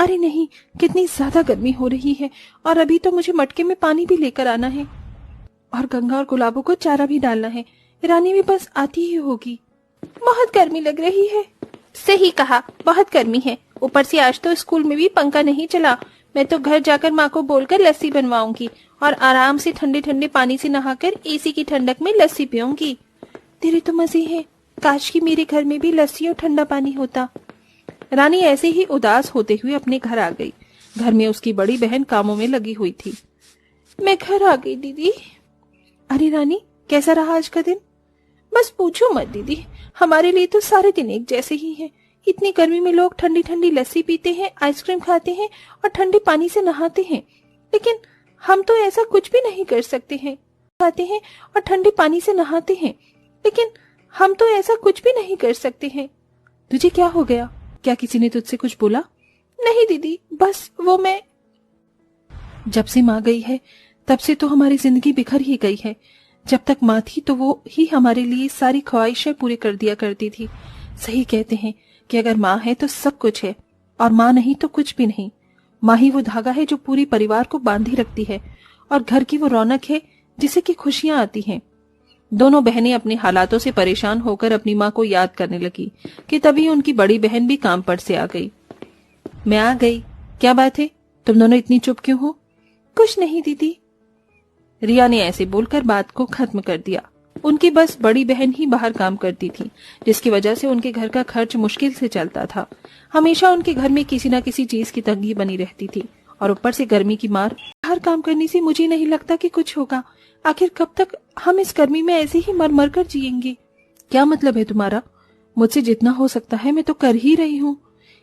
अरे नहीं, कितनी ज्यादा गर्मी हो रही है, और अभी तो मुझे मटके में पानी भी लेकर आना है, और गंगा और गुलाबों को चारा भी डालना है। रानी भी बस आती ही होगी। बहुत गर्मी लग रही है। सही कहा, बहुत गर्मी है। ऊपर से आज तो स्कूल में भी पंखा नहीं चला। मैं तो घर जाकर माँ को बोलकर लस्सी बनवाऊंगी और आराम से ठंडे ठंडे पानी से नहाकर एसी की ठंडक में लस्सी पीऊंगी। तेरे तो मजे हैं। काश कि मेरे घर में भी लस्सी और ठंडा पानी होता। रानी ऐसे ही उदास होते हुए अपने घर आ गई। घर में उसकी बड़ी बहन कामों में लगी हुई थी। मैं घर आ गई दीदी। अरे रानी, कैसा रहा आज का दिन? बस पूछो मत दीदी, हमारे लिए तो सारे दिन एक जैसे ही हैं। इतनी गर्मी में लोग ठंडी ठंडी लस्सी पीते हैं, आइसक्रीम खाते हैं और ठंडे पानी से नहाते हैं, लेकिन हम तो ऐसा कुछ भी नहीं कर सकते हैं। खाते हैं और ठंडे पानी से नहाते हैं, लेकिन हम तो ऐसा कुछ भी नहीं कर सकते हैं। तुझे क्या हो गया? क्या किसी ने तुझसे कुछ बोला? नहीं दीदी, बस वो मैं। जब से माँ गई है तब से तो हमारी जिंदगी बिखर ही गई है। जब तक माँ थी तो वो ही हमारे लिए सारी ख्वाहिशें पूरी कर दिया करती थी। सही कहते हैं कि अगर माँ है तो सब कुछ है, और माँ नहीं तो कुछ भी नहीं। माँ ही वो धागा है जो पूरी परिवार को बांधे रखती है, और घर की वो रौनक है जिसे की खुशियां आती हैं। दोनों बहनें अपने हालातों से परेशान होकर अपनी माँ को याद करने लगी कि तभी उनकी बड़ी बहन भी काम पर से आ गई। मैं आ गई। क्या बात है, तुम दोनों इतनी चुप क्यों हो? कुछ नहीं दीदी। रिया ने ऐसे बोलकर बात को खत्म कर दिया। उनकी बस बड़ी बहन ही बाहर काम करती थी, जिसकी वजह से उनके घर का खर्च मुश्किल से चलता था। हमेशा उनके घर में किसी न किसी चीज की तंगी बनी रहती थी, और ऊपर से गर्मी की मार। बाहर काम करने से मुझे नहीं लगता कि कुछ होगा। आखिर कब तक हम इस गर्मी में ऐसे ही मर मर कर जिएंगे? क्या मतलब है तुम्हारा? मुझसे जितना हो सकता है मैं तो कर ही रही हूँ।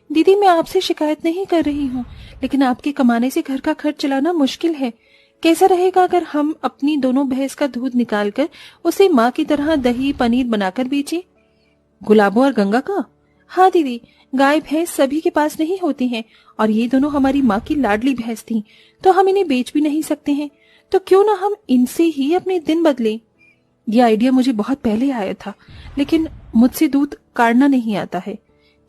दीदी, मैं आपसे शिकायत नहीं कर रही हूँ, लेकिन आपके कमाने से घर का खर्च चलाना मुश्किल है। कैसा रहेगा अगर हम अपनी दोनों भैंस का दूध निकालकर उसे माँ की तरह दही पनीर बनाकर बेचे? गुलाबो और गंगा का? हाँ दीदी, गाय भैंस सभी के पास नहीं होती हैं, और ये दोनों हमारी माँ की लाडली भैंस थीं, तो हम इन्हें बेच भी नहीं सकते हैं। तो क्यों ना हम इनसे ही अपने दिन बदलें? ये आइडिया मुझे बहुत पहले आया था, लेकिन मुझसे दूध काटना नहीं आता है।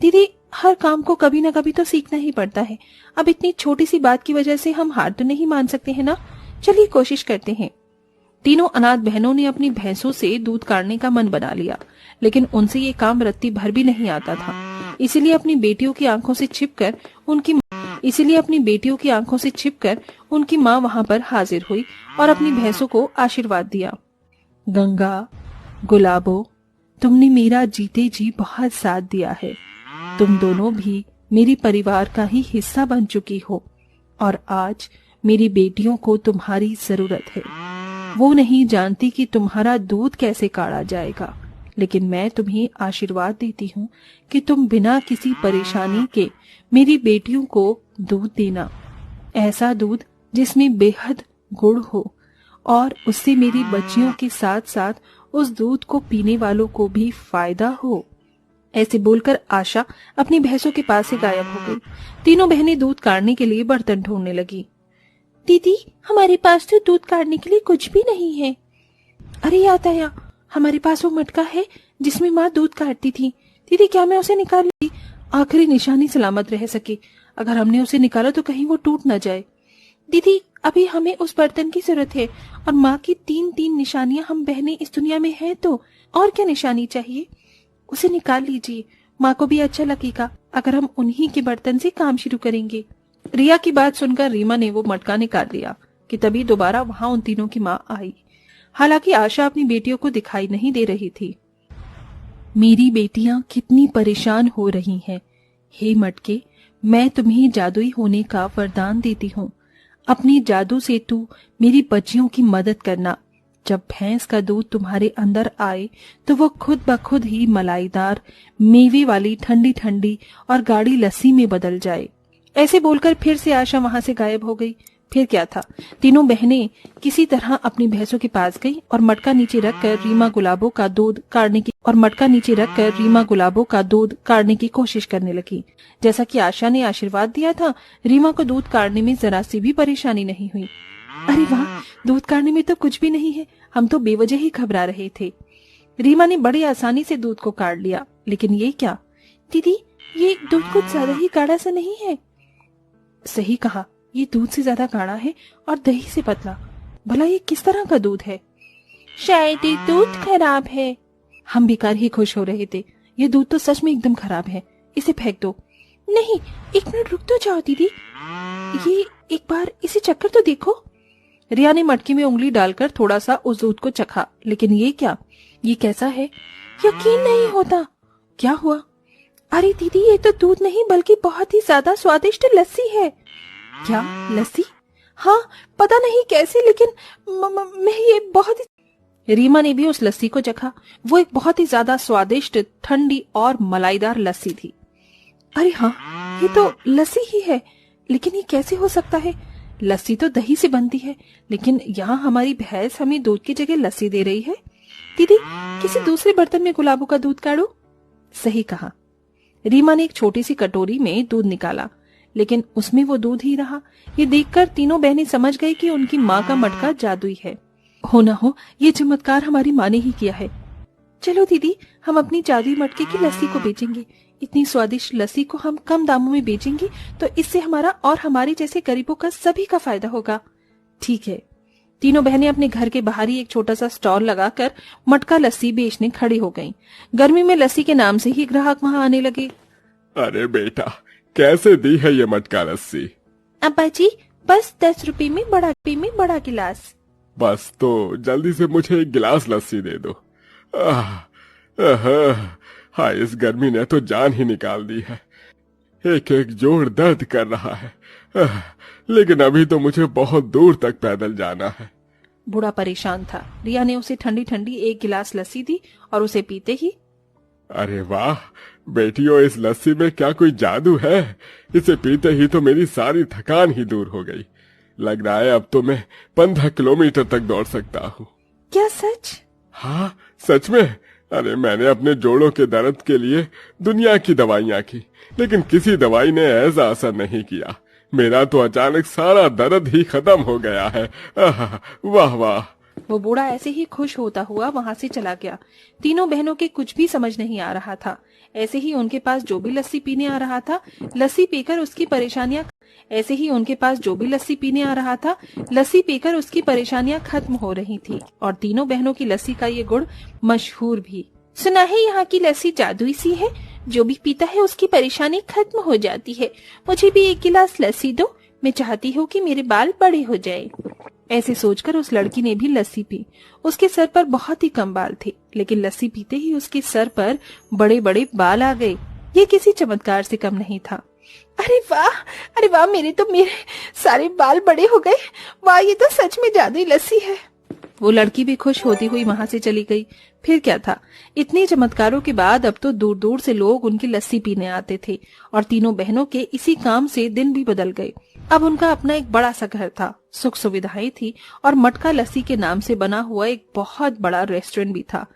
दीदी, हर काम को कभी ना कभी तो सीखना ही पड़ता है। अब इतनी छोटी सी बात की वजह से हम हार तो नहीं मान सकते हैं ना। चलिए कोशिश करते हैं। तीनों अनाथ बहनों ने अपनी भैंसों से दूध काटने का मन बना लिया, लेकिन उनसे ये काम रत्ती भर भी नहीं आता था। इसीलिए अपनी बेटियों की आंखों से छिपकर उनकी माँ वहां पर हाजिर हुई और अपनी भैंसों को आशीर्वाद दिया। गंगा, गुलाबो, तुमने मेरा जीते जी बहुत साथ दिया है। तुम दोनों भी मेरे परिवार का ही हिस्सा बन चुकी हो, और आज मेरी बेटियों को तुम्हारी जरूरत है। वो नहीं जानती कि तुम्हारा दूध कैसे काढ़ा जाएगा, लेकिन मैं तुम्हें आशीर्वाद देती हूँ कि तुम बिना किसी परेशानी के मेरी बेटियों को दूध देना। ऐसा दूध जिसमें बेहद गुड़ हो, और उससे मेरी बच्चियों के साथ साथ उस दूध को पीने वालों को भी फायदा हो। ऐसे बोलकर आशा अपनी भैंसों के पास से गायब हो गई। तीनों बहनें दूध काढ़ने के लिए बर्तन ढूंढने लगी। दीदी, हमारे पास तो दूध काढ़ने के लिए कुछ भी नहीं है। अरे याद आया, हमारे पास वो मटका है जिसमें माँ दूध काटती थी। दीदी, क्या मैं उसे निकाल लूं? आखिरी निशानी सलामत रह सके। अगर हमने उसे निकाला तो कहीं वो टूट न जाए। दीदी, अभी हमें उस बर्तन की जरूरत है, और माँ की 3-3 निशानियां हम बहनें इस दुनिया में हैं, तो और क्या निशानी चाहिए? उसे निकाल लीजिए, माँ को भी अच्छा लगेगा अगर हम उन्हीं के बर्तन से काम शुरू करेंगे। रिया की बात सुनकर रीमा ने वो मटका निकाल लिया कि तभी दोबारा वहां उन तीनों की माँ आई। हालांकि आशा अपनी बेटियों को दिखाई नहीं दे रही थी। मेरी बेटियां कितनी परेशान हो रही हैं। हे मटके, मैं तुम्हें जादुई होने का वरदान देती हूँ। अपने जादू से तू मेरी बच्चियों की मदद करना। जब भैंस का दूध तुम्हारे अंदर आए तो वो खुद ब खुद ही मलाईदार, मेवे वाली ठंडी ठंडी और गाढ़ी लस्सी में बदल जाए। ऐसे बोलकर फिर से आशा वहां से गायब हो गई। फिर क्या था, तीनों बहनें किसी तरह अपनी भैंसों के पास गई और मटका नीचे रखकर रीमा गुलाबों का दूध काढ़ने की कोशिश करने लगी। जैसा कि आशा ने आशीर्वाद दिया था, रीमा को दूध काढ़ने में जरा सी भी परेशानी नहीं हुई। अरे वाह, दूध काढ़ने में तो कुछ भी नहीं है, हम तो बेवजह ही घबरा रहे थे। रीमा ने बड़ी आसानी से दूध को काढ़ लिया। लेकिन ये क्या? दीदी, ये दूध कुछ ज्यादा ही गाढ़ा सा नहीं है? सही कहा, ये दूध से ज्यादा गाढ़ा है और दही से पतला। भला ये किस तरह का दूध है? शायद ये दूध खराब है। हम बेकार ही खुश हो रहे थे। ये दूध तो सच में एकदम खराब है, इसे फेंक दो। नहीं, एक मिनट रुक तो जाओ दीदी, ये एक बार इसे चक्कर तो देखो। रिया ने मटकी में उंगली डालकर थोड़ा सा उस दूध को चखा, लेकिन ये क्या, ये कैसा है? यकीन नहीं होता। क्या हुआ? अरे दीदी, ये तो दूध नहीं बल्कि बहुत ही ज्यादा स्वादिष्ट लस्सी है। क्या लस्सी? हाँ, पता नहीं कैसे, लेकिन मैं ये बहुत ही। रीमा ने भी उस लस्सी को चखा। वो एक बहुत ही ज्यादा स्वादिष्ट, ठंडी और मलाईदार लस्सी थी। अरे हाँ, ये तो लस्सी ही है, लेकिन ये कैसे हो सकता है? लस्सी तो दही से बनती है, लेकिन यहाँ हमारी भैंस हमें दूध की जगह लस्सी दे रही है। दीदी, किसी दूसरे बर्तन में गुलाबों का दूध काढ़ो। सही कहा। रीमा ने एक छोटी सी कटोरी में दूध निकाला, लेकिन उसमें वो दूध ही रहा। ये देखकर तीनों बहनें समझ गई कि उनकी माँ का मटका जादुई है। हो न हो ये चमत्कार हमारी माँ ने ही किया है। चलो दीदी, हम अपनी जादुई मटके की लस्सी को बेचेंगे। इतनी स्वादिष्ट लस्सी को हम कम दामों में बेचेंगे तो इससे हमारा और हमारे जैसे गरीबों का सभी का फायदा होगा। ठीक है। तीनों बहनें अपने घर के बाहर ही एक छोटा सा स्टॉल लगाकर मटका लस्सी बेचने खड़ी हो गईं। गर्मी में लस्सी के नाम से ही ग्राहक वहां आने लगे। अरे बेटा, कैसे दी है ये मटका लस्सी? अब्बा जी, बस 10 रुपए में बड़ा गिलास। बस तो जल्दी से मुझे एक गिलास लस्सी दे दो। हाय, इस गर्मी ने तो जान ही निकाल दी है। एक एक जोड़ दर्द कर रहा है। लेकिन अभी तो मुझे बहुत दूर तक पैदल जाना है। बूढ़ा परेशान था। रिया ने उसे ठंडी ठंडी एक गिलास लस्सी दी और उसे पीते ही, अरे वाह बेटियों, इस लस्सी में क्या कोई जादू है? इसे पीते ही तो मेरी सारी थकान ही दूर हो गई। लग रहा है अब तो मैं 15 किलोमीटर तक दौड़ सकता हूँ। क्या सच? हाँ, सच में। अरे मैंने अपने जोड़ों के दर्द के लिए दुनिया की दवाइयाँ की, लेकिन किसी दवाई ने ऐसा असर नहीं किया। मेरा तो अचानक सारा दर्द ही खत्म हो गया है। वाह वाह। वो बूढ़ा ऐसे ही खुश होता हुआ वहां से चला गया। तीनों बहनों के कुछ भी समझ नहीं आ रहा था। ऐसे ही उनके पास जो भी लस्सी पीने आ रहा था, लस्सी पीकर उसकी परेशानियां खत्म हो रही थी। और तीनों बहनों की लस्सी का ये गुण मशहूर भी। सुना है यहाँ की लस्सी जादुई सी है, जो भी पीता है उसकी परेशानी खत्म हो जाती है। मुझे भी एक गिलास लस्सी दो, मैं चाहती हूँ कि मेरे बाल बड़े हो जाए। ऐसे सोचकर उस लड़की ने भी लस्सी पी। उसके सर पर बहुत ही कम बाल थे, लेकिन लस्सी पीते ही उसके सर पर बड़े बड़े बाल आ गए। ये किसी चमत्कार से कम नहीं था। अरे वाह, मेरे सारे बाल बड़े हो गए। वाह, ये तो सच में जादुई लस्सी है। वो लड़की भी खुश होती हुई वहां से चली गई। फिर क्या था, इतने चमत्कारों के बाद अब तो दूर दूर से लोग उनकी लस्सी पीने आते थे और तीनों बहनों के इसी काम से दिन भी बदल गए। अब उनका अपना एक बड़ा सा घर था, सुख सुविधाएं थी और मटका लस्सी के नाम से बना हुआ एक बहुत बड़ा रेस्टोरेंट भी था।